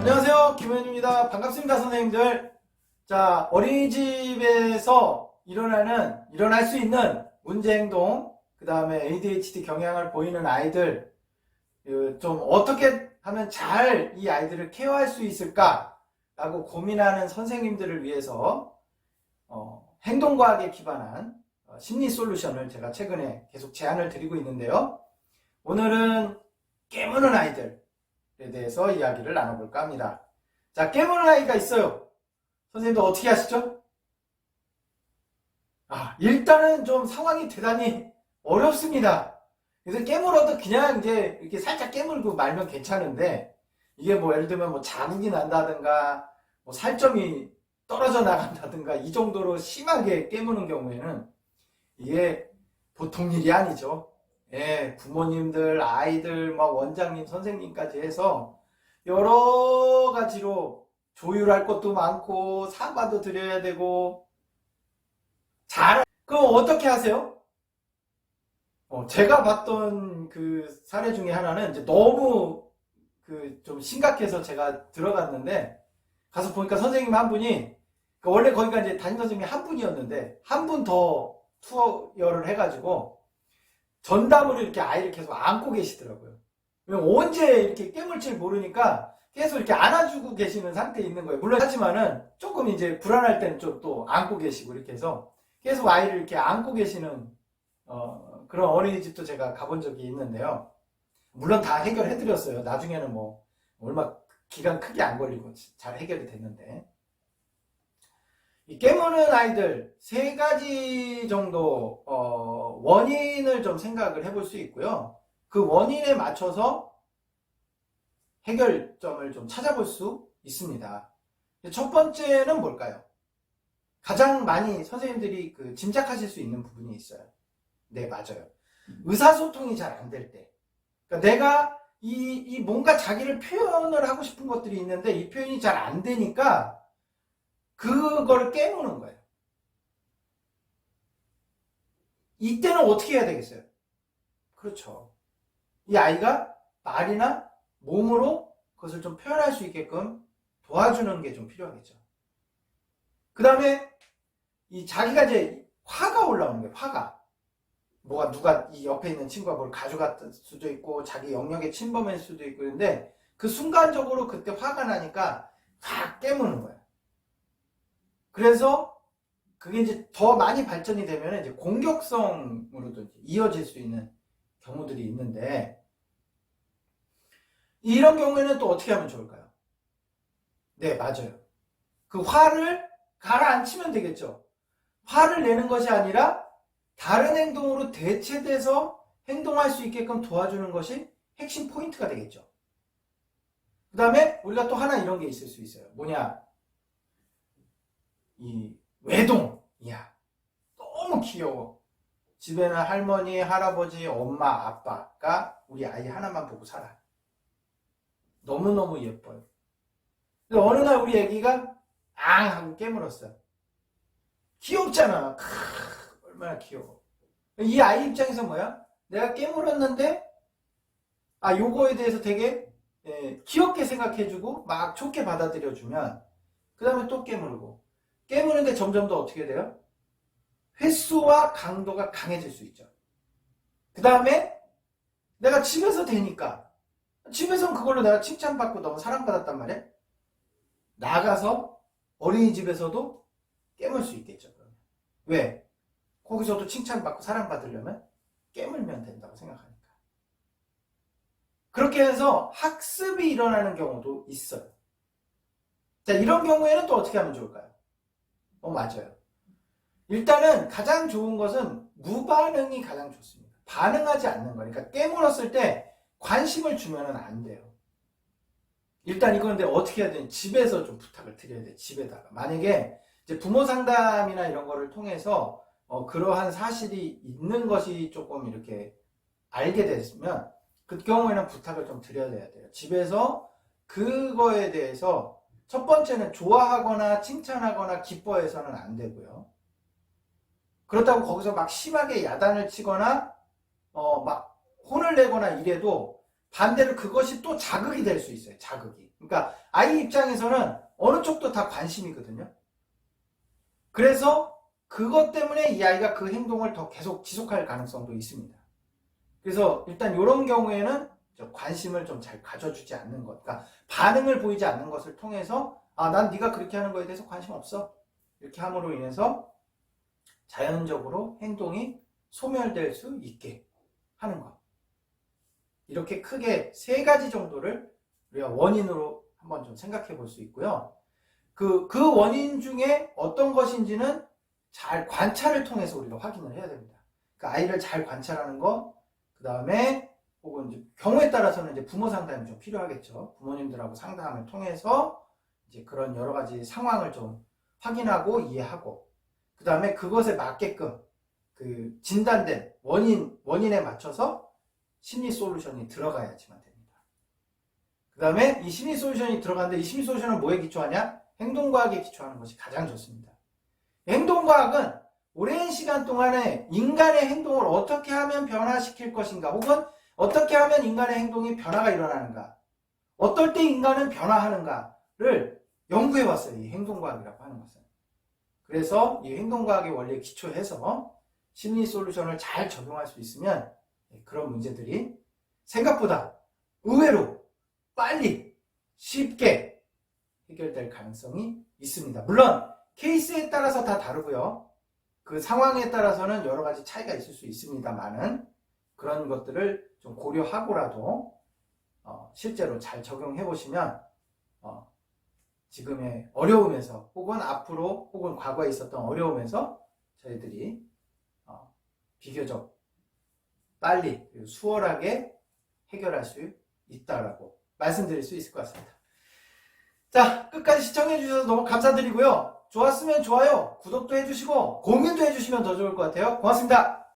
안녕하세요. 김현입니다. 반갑습니다, 선생님들. 자, 어린이집에서 일어날 수 있는 문제행동, 그 다음에 ADHD 경향을 보이는 아이들, 좀 어떻게 하면 잘 이 아이들을 케어할 수 있을까라고 고민하는 선생님들을 위해서 행동과학에 기반한 심리 솔루션을 제가 최근에 계속 제안을 드리고 있는데요. 오늘은 깨무는 아이들에 대해서 이야기를 나눠볼까 합니다. 자, 깨무는 아이가 있어요. 선생님도 어떻게 하시죠? 일단은 좀 상황이 대단히 어렵습니다. 그래서 깨물어도 그냥 이제 이렇게 살짝 깨물고 말면 괜찮은데, 이게 뭐 예를 들면 뭐 자국이 난다든가, 뭐 살점이 떨어져 나간다든가, 이 정도로 심하게 깨무는 경우에는 이게 보통 일이 아니죠. 예, 부모님들, 아이들, 막 원장님, 선생님까지 해서 여러 가지로 조율할 것도 많고 사과도 드려야 되고. 그럼 어떻게 하세요? 제가 봤던 그 사례 중에 하나는 이제 너무 좀 심각해서 제가 들어갔는데, 가서 보니까 선생님 한 분이, 원래 거기가 이제 담임 선생님이 한 분이었는데 한 분 더 투어를 해가지고 전담으로 이렇게 아이를 계속 안고 계시더라고요. 언제 이렇게 깨물지 모르니까 계속 이렇게 안아주고 계시는 상태에 있는 거예요. 물론 하지만은 조금 이제 불안할 때는 좀 또 안고 계시고 이렇게 해서 계속 아이를 이렇게 안고 계시는 그런 어린이집도 제가 가본 적이 있는데요. 물론 다 해결해드렸어요. 나중에는 뭐 얼마 기간 크게 안 걸리고 잘 해결이 됐는데, 이 깨무는 아이들 세 가지 정도 원인을 좀 생각을 해볼 수 있고요. 그 원인에 맞춰서 해결점을 좀 찾아볼 수 있습니다. 첫 번째는 뭘까요? 가장 많이 선생님들이 짐작하실 수 있는 부분이 있어요. 네, 맞아요. 의사소통이 잘 안 될 때. 그러니까 내가 이 뭔가 자기를 표현을 하고 싶은 것들이 있는데 이 표현이 잘 안 되니까 그걸 깨무는 거예요. 이때는 어떻게 해야 되겠어요? 그렇죠. 이 아이가 말이나 몸으로 그것을 좀 표현할 수 있게끔 도와주는 게 좀 필요하겠죠. 그 다음에 자기가 이제 화가 올라오는 거예요. 화가. 누가 이 옆에 있는 친구가 뭘 가져갔을 수도 있고 자기 영역에 침범할 수도 있고, 그런데 그 순간적으로 그때 화가 나니까 확 깨무는 거예요. 그래서 그게 이제 더 많이 발전이 되면 이제 공격성으로도 이어질 수 있는 경우들이 있는데, 이런 경우에는 또 어떻게 하면 좋을까요? 네, 맞아요. 그 화를 가라앉히면 되겠죠. 화를 내는 것이 아니라 다른 행동으로 대체돼서 행동할 수 있게끔 도와주는 것이 핵심 포인트가 되겠죠. 그 다음에 우리가 또 하나 이런 게 있을 수 있어요. 뭐냐? 이 외동. 이야, 너무 귀여워. 집에는 할머니, 할아버지, 엄마, 아빠가 우리 아이 하나만 보고 살아. 너무너무 예뻐요. 근데 어느 날 우리 애기가 앙 하고 깨물었어요. 귀엽잖아. 얼마나 귀여워. 이 아이 입장에서 뭐야? 내가 깨물었는데 요거에 대해서 되게 귀엽게 생각해주고 막 좋게 받아들여주면 그 다음에 또 깨무는데 점점 더 어떻게 돼요? 횟수와 강도가 강해질 수 있죠. 그 다음에 내가 집에서 되니까, 집에서는 그걸로 내가 칭찬받고 너무 사랑받았단 말이야. 나가서 어린이집에서도 깨물 수 있겠죠. 왜? 거기서도 칭찬받고 사랑받으려면 깨물면 된다고 생각하니까. 그렇게 해서 학습이 일어나는 경우도 있어요. 자, 이런 경우에는 또 어떻게 하면 좋을까요? 맞아요. 일단은 가장 좋은 것은 무반응이 가장 좋습니다. 반응하지 않는 거니까. 깨물었을 때 관심을 주면 안 돼요. 일단 이건데 어떻게 해야 되냐, 집에서 좀 부탁을 드려야 돼요. 집에다가 만약에 이제 부모 상담이나 이런 거를 통해서 그러한 사실이 있는 것이 조금 이렇게 알게 됐으면 그 경우에는 부탁을 좀 드려야 돼요. 집에서 그거에 대해서 첫 번째는 좋아하거나 칭찬하거나 기뻐해서는 안 되고요. 그렇다고 거기서 막 심하게 야단을 치거나 막 혼을 내거나 이래도 반대로 그것이 또 자극이 될 수 있어요. 자극이. 그러니까 아이 입장에서는 어느 쪽도 다 관심이거든요. 그래서 그것 때문에 이 아이가 그 행동을 더 계속 지속할 가능성도 있습니다. 그래서 일단 이런 경우에는 관심을 좀 잘 가져주지 않는 것, 그러니까 반응을 보이지 않는 것을 통해서 난 네가 그렇게 하는 거에 대해서 관심 없어. 이렇게 함으로 인해서 자연적으로 행동이 소멸될 수 있게 하는 것. 이렇게 크게 3가지 정도를 우리가 원인으로 한번 좀 생각해 볼 수 있고요. 그 원인 중에 어떤 것인지는 잘 관찰을 통해서 우리가 확인을 해야 됩니다. 그 아이를 잘 관찰하는 것, 그 다음에 혹은 이제 경우에 따라서는 이제 부모 상담이 좀 필요하겠죠. 부모님들하고 상담을 통해서 이제 그런 여러 가지 상황을 좀 확인하고 이해하고, 그 다음에 그것에 맞게끔 그 진단된 원인에 맞춰서 심리 솔루션이 들어가야지만 됩니다. 그 다음에 이 심리 솔루션이 들어가는데 이 심리 솔루션은 뭐에 기초하냐? 행동과학에 기초하는 것이 가장 좋습니다. 행동과학은 오랜 시간 동안에 인간의 행동을 어떻게 하면 변화시킬 것인가, 혹은 어떻게 하면 인간의 행동이 변화가 일어나는가, 어떨 때 인간은 변화하는가를 연구해왔어요. 이 행동과학이라고 하는 것은. 그래서 이 행동과학의 원리에 기초해서 심리 솔루션을 잘 적용할 수 있으면 그런 문제들이 생각보다 의외로 빨리 쉽게 해결될 가능성이 있습니다. 물론 케이스에 따라서 다 다르고요. 그 상황에 따라서는 여러 가지 차이가 있을 수 있습니다만은 그런 것들을 좀 고려하고라도 실제로 잘 적용해 보시면 지금의 어려움에서 혹은 앞으로 혹은 과거에 있었던 어려움에서 저희들이 비교적 빨리 수월하게 해결할 수 있다라고 말씀드릴 수 있을 것 같습니다. 자, 끝까지 시청해 주셔서 너무 감사드리고요. 좋았으면 좋아요, 구독도 해주시고 공유도 해주시면 더 좋을 것 같아요. 고맙습니다.